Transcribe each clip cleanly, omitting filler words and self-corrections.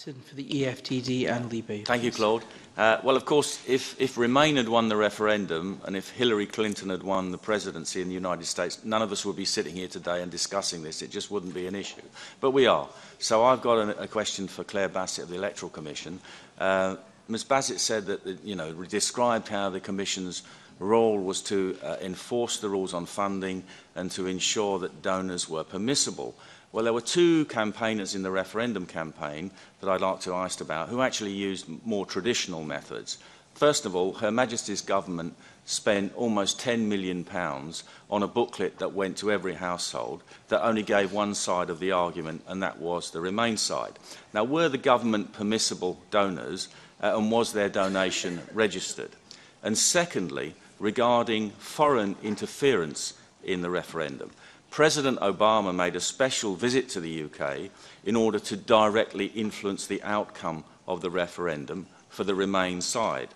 For the EFTD and LIBE. Thank you, Claude. Well, of course, if Remain had won the referendum and if Hillary Clinton had won the presidency in the United States, none of us would be sitting here today and discussing this. It just wouldn't be an issue. But we are. So I've got a question for Claire Bassett of the Electoral Commission. Ms. Bassett said that, described how the Commission's role was to enforce the rules on funding and to ensure that donors were permissible. Well, there were two campaigners in the referendum campaign that I'd like to ask about who actually used more traditional methods. First of all, Her Majesty's government spent almost £10 million on a booklet that went to every household that only gave one side of the argument, and that was the Remain side. Now, were the government permissible donors, and was their donation registered? And secondly, regarding foreign interference in the referendum, President Obama made a special visit to the UK in order to directly influence the outcome of the referendum for the Remain side.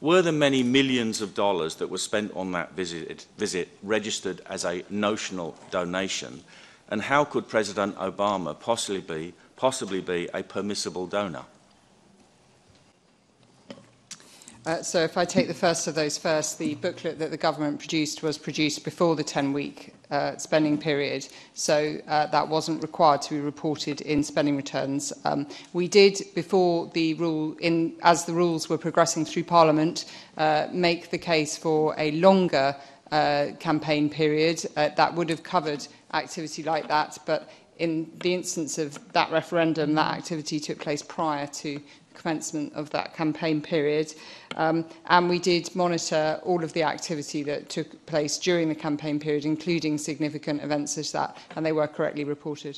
Were the many millions of dollars that were spent on that visit registered as a notional donation? And how could President Obama possibly be a permissible donor? So if I take the first of those first, the booklet that the government produced was produced before the 10-week spending period, so that wasn't required to be reported in spending returns. We did, before the rule, as the rules were progressing through Parliament, make the case for a longer campaign period that would have covered activity like that, but in the instance of that referendum, that activity took place prior to commencement of that campaign period, and we did monitor all of the activity that took place during the campaign period, including significant events such as that, and they were correctly reported.